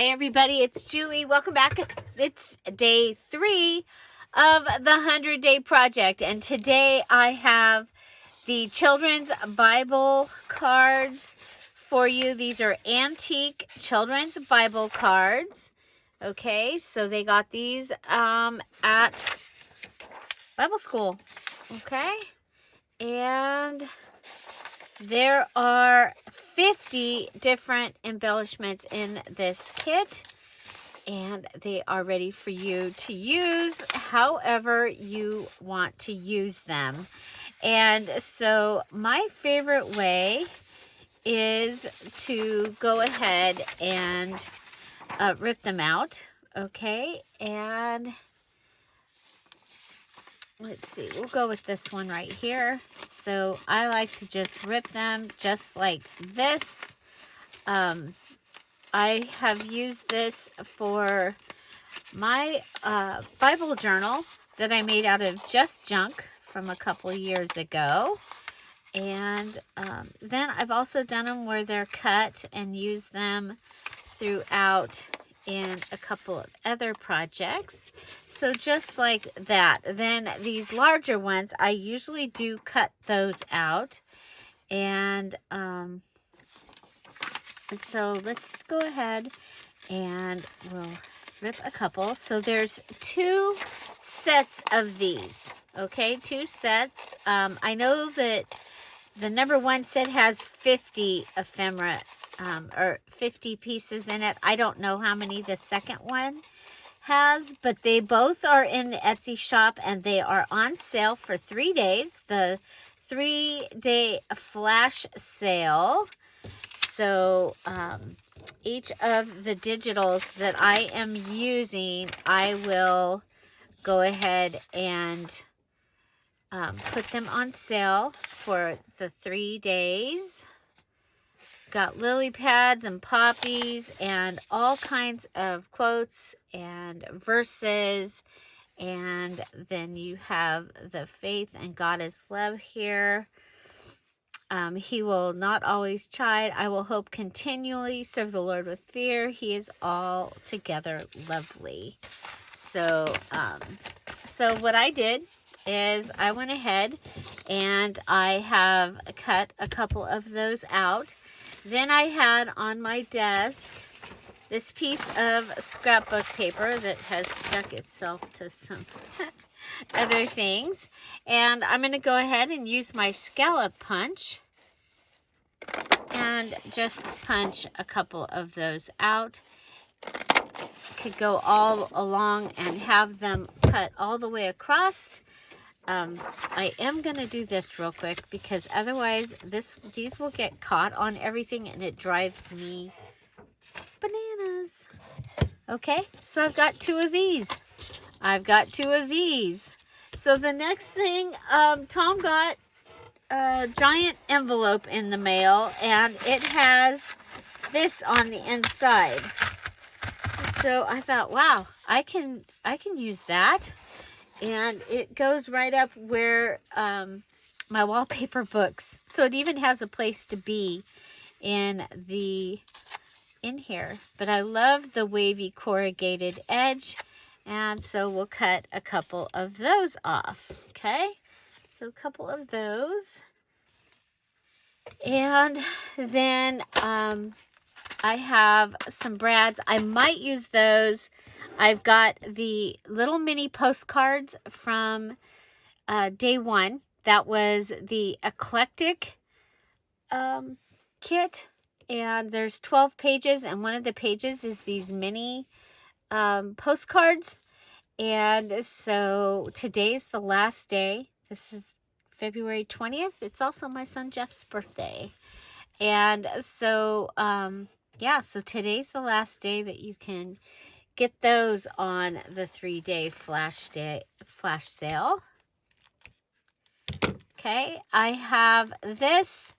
Hi everybody, it's Julie. Welcome back. It's day 3 of the 100-day project, and today I have the children's Bible cards for you. These are antique children's Bible cards. Okay, so they got these at Bible school. Okay, and there are 50 different embellishments in this kit, and they are ready for you to use however you want to use them. And so my favorite way is to go ahead and rip them out. Okay, and let's see, we'll go with this one right here. So I like to just rip them just like this. I have used this for my Bible journal that I made out of just junk from a couple years ago. And then I've also done them where they're cut and used them throughout in a couple of other projects. So just like that. Then these larger ones, I usually do cut those out. And so let's go ahead and we'll rip a couple. So there's 2 sets of these. Okay, 2 sets. I know that the number 1 set has 50 ephemera or 50 pieces in it. I don't know how many the second one has, but they both are in the Etsy shop and they are on sale for 3 days. The 3-day flash sale. So each of the digitals that I am using, I will go ahead and put them on sale for the 3 days. Got lily pads and poppies and all kinds of quotes and verses. And then you have the faith and God is love here. He will not always chide. I will hope continually. Serve the Lord with fear. He is altogether lovely. So, so what I did is I went ahead and I have cut a couple of those out. Then I had on my desk this piece of scrapbook paper that has stuck itself to some other things. And I'm going to go ahead and use my scallop punch and just punch a couple of those out. Could go all along and have them cut all the way across. I am going to do this real quick because otherwise these will get caught on everything and it drives me bananas. Okay, so I've got 2 of these. So the next thing, Tom got a giant envelope in the mail and it has this on the inside. So I thought, wow, I can use that. And it goes right up where my wallpaper books. So it even has a place to be in here. But I love the wavy corrugated edge. And so we'll cut a couple of those off. Okay. So a couple of those. And then I have some brads. I might use those. I've got the little mini postcards from day 1. That was the eclectic kit. And there's 12 pages. And one of the pages is these mini postcards. And so today's the last day. This is February 20th. It's also my son Jeff's birthday. And so, yeah, so today's the last day that you can get those on the 3-day flash sale. Okay, I have this.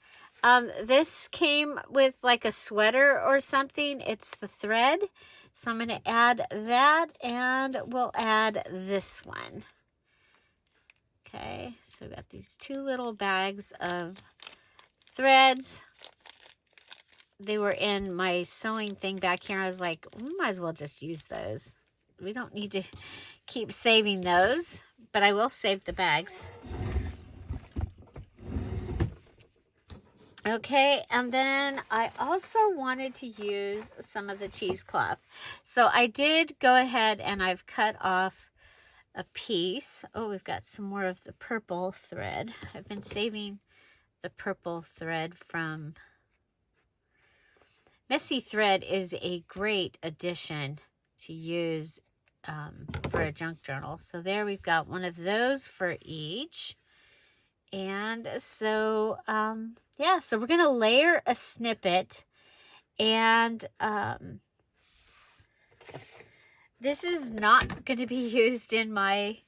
This came with like a sweater or something. It's the thread. So I'm going to add that and we'll add this one. Okay, so I've got these 2 little bags of threads. they were in my sewing thing back here. I was like, we might as well just use those. We don't need to keep saving those, but I will save the bags. Okay, and then I also wanted to use some of the cheesecloth. So I did go ahead and I've cut off a piece. Oh, we've got some more of the purple thread. I've been saving the purple thread from... Messy thread is a great addition to use for a junk journal. So there we've got one of those for each. And so, yeah, so we're going to layer a snippet. And this is not going to be used in my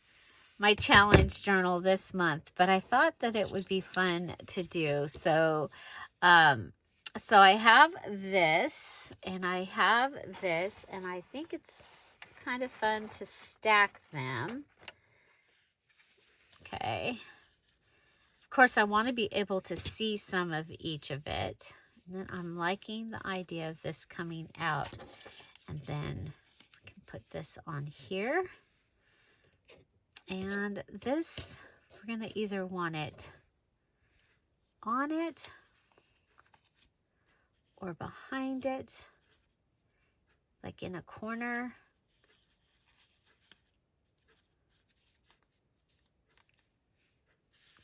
challenge journal this month, but I thought that it would be fun to do. So, so I have this, and I have this, and I think it's kind of fun to stack them. Okay. Of course, I want to be able to see some of each of it. And then I'm liking the idea of this coming out. And then I can put this on here. And this, we're going to either want it on it or behind it, like in a corner.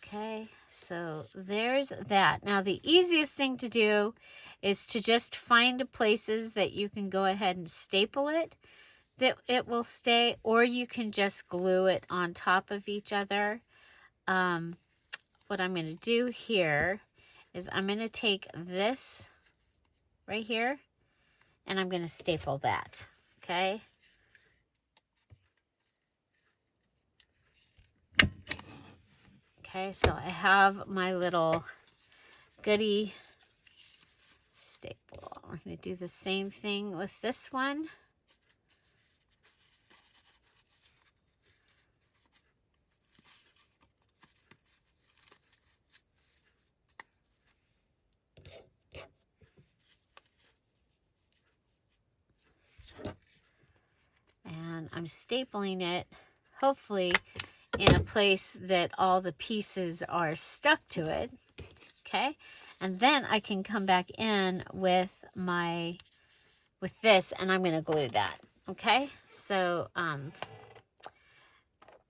Okay, so there's that. Now the easiest thing to do is to just find places that you can go ahead and staple it, that it will stay, or you can just glue it on top of each other. What I'm going to do here is I'm going to take this right here and I'm going to staple that. Okay. Okay, so I have my little goodie staple. We're going to do the same thing with this one. And I'm stapling it, hopefully, in a place that all the pieces are stuck to it. Okay, and then I can come back in with this, and I'm going to glue that. Okay, so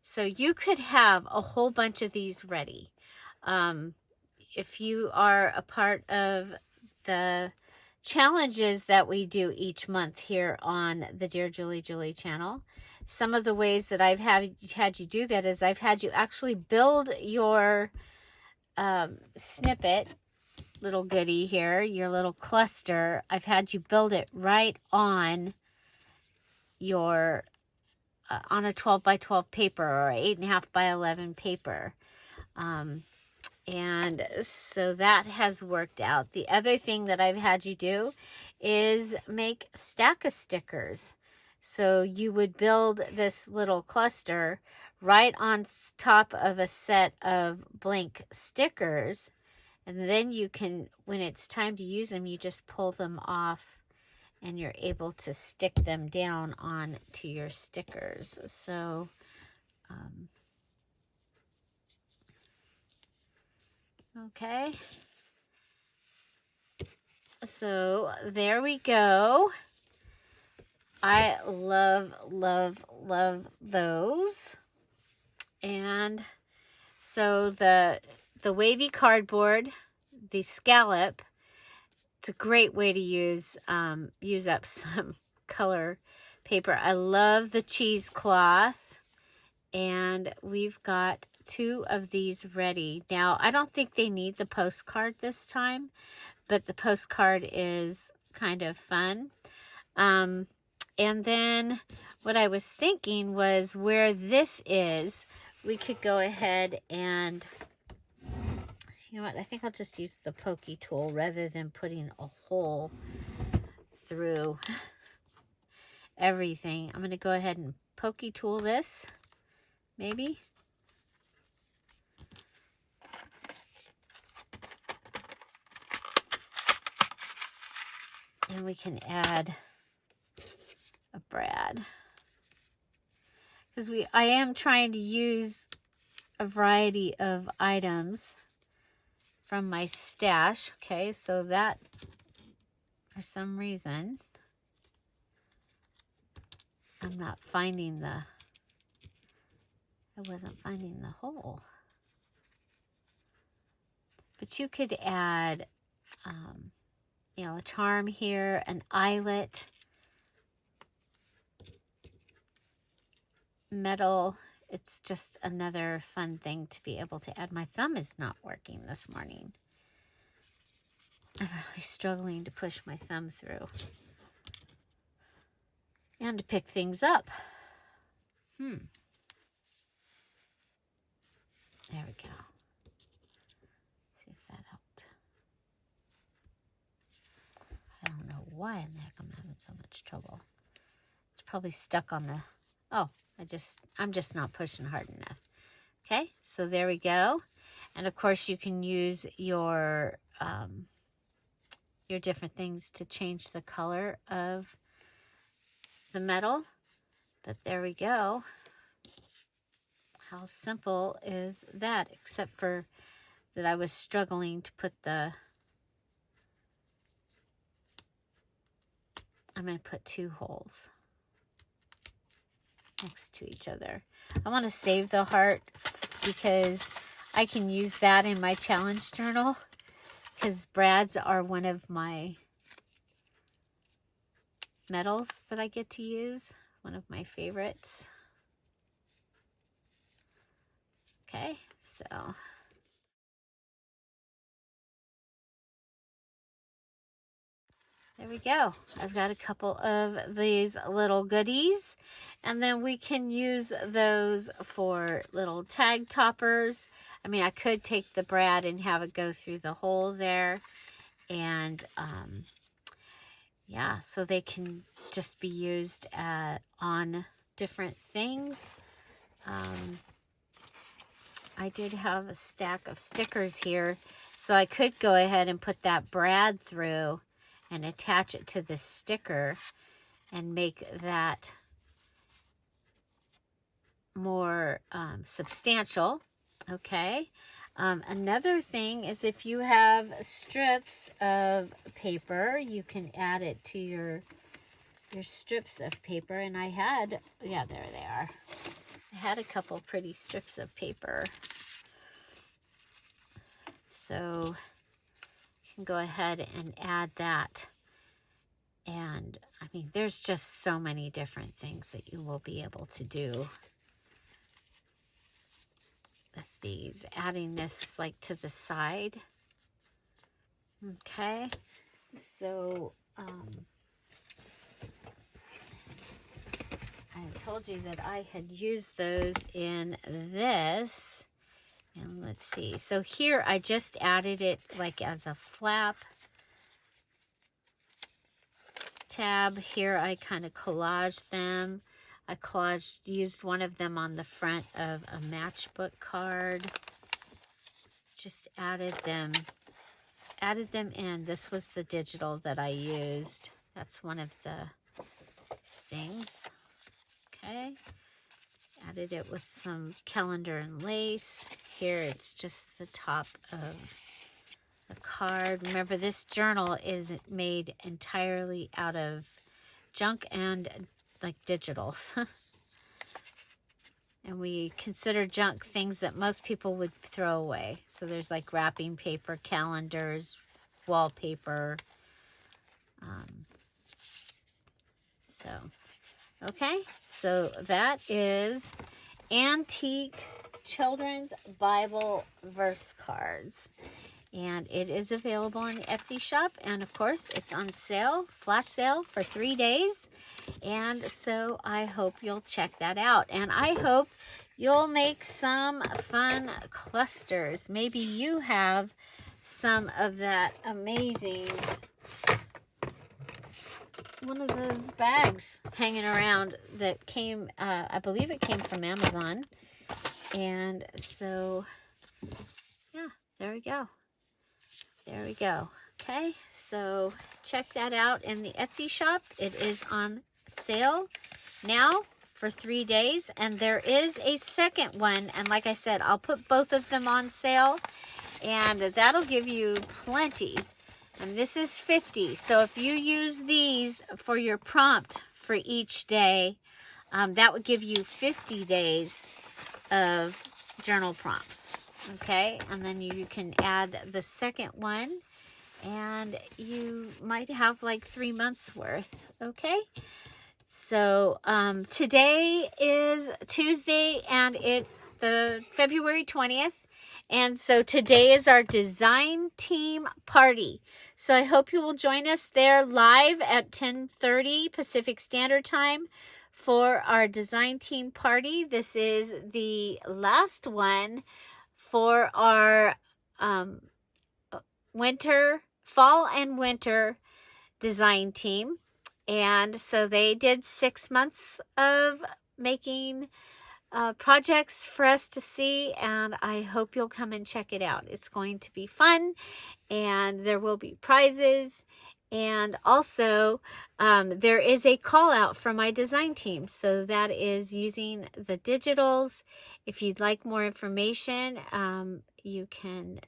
so you could have a whole bunch of these ready. If you are a part of the challenges that we do each month here on the Dear Julie Julie channel, some of the ways that I've had you do that is I've had you actually build your snippet little goodie here, your little cluster. I've had you build it right on your on a 12 by 12 paper or 8.5 by 11 paper. And so that has worked out. The other thing that I've had you do is make stack of stickers. So you would build this little cluster right on top of a set of blank stickers. And then you can, when it's time to use them, you just pull them off and you're able to stick them down onto your stickers. So, okay. So there we go. I love, love, love those. And so the wavy cardboard, the scallop, it's a great way to use up some color paper. I love the cheesecloth, and we've got 2 of these ready. Now, I don't think they need the postcard this time, but the postcard is kind of fun. And then what I was thinking was where this is, we could go ahead and, you know what, I think I'll just use the pokey tool rather than putting a hole through everything. I'm going to go ahead and pokey tool this, maybe. And we can add a brad. Because I am trying to use a variety of items from my stash. Okay, so that, for some reason, I'm not finding I wasn't finding the hole. But you could add, you know, a charm here, an eyelet, metal. It's just another fun thing to be able to add. My thumb is not working this morning. I'm really struggling to push my thumb through. And to pick things up. There we go. See if that helped. I don't know why in the heck I'm having so much trouble. It's probably stuck on the... Oh, I'm just not pushing hard enough. Okay, so there we go. And of course you can use your different things to change the color of the metal. But there we go. How simple is that? Except for that I was struggling to put I'm going to put 2 holes next to each other. I want to save the heart because I can use that in my challenge journal, because brads are one of my metals that I get to use, one of my favorites. Okay, so there we go. I've got a couple of these little goodies, and then we can use those for little tag toppers. I mean, I could take the brad and have it go through the hole there, and yeah, so they can just be used on different things. I did have a stack of stickers here, so I could go ahead and put that brad through and attach it to the sticker and make that more substantial. Okay. Another thing is, if you have strips of paper, you can add it to your strips of paper. And I had, yeah, there they are. I had a couple pretty strips of paper. So you can go ahead and add that. And I mean, there's just so many different things that you will be able to do with these. Adding this like to the side. Okay. So I told you that I had used those in this. And let's see. So here I just added it like as a flap tab. Here I kind of collaged them. I used one of them on the front of a matchbook card. Just added them in. This was the digital that I used. That's one of the things. Okay. Added it with some calendar and lace. Here it's just the top of the card. Remember, this journal is made entirely out of junk and like digitals. And we consider junk things that most people would throw away. So there's like wrapping paper, calendars, wallpaper. Okay, so that is Antique Children's Bible Verse Cards. And it is available on the Etsy shop. And of course, it's on sale, flash sale for 3 days. And so I hope you'll check that out. And I hope you'll make some fun clusters. Maybe you have some of that amazing, one of those bags hanging around that came, I believe it came from Amazon. And so, yeah, there we go. There we go. Okay, so check that out in the Etsy shop. It is on sale now for 3 days, and there is a second one, and like I said, I'll put both of them on sale, and that'll give you plenty. And this is 50, so if you use these for your prompt for each day, that would give you 50 days of journal prompts. Okay, and then you can add the second one, and you might have like 3 months worth. Okay, so today is Tuesday, and it's the February 20th, and so today is our design team party. So I hope you will join us there live at 10:30 Pacific Standard Time for our design team party. This is the last one for our fall and winter design team. And so they did 6 months of making projects for us to see, and I hope you'll come and check it out. It's going to be fun, and there will be prizes, and also there is a call out for my design team, so that is using the digitals. If you'd like more information, you can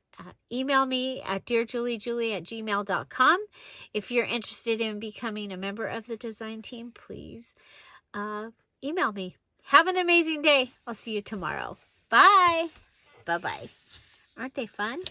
email me at DearJulieJulie@gmail.com. If you're interested in becoming a member of the design team, please email me. Have an amazing day. I'll see you tomorrow. Bye. Bye-bye. Aren't they fun?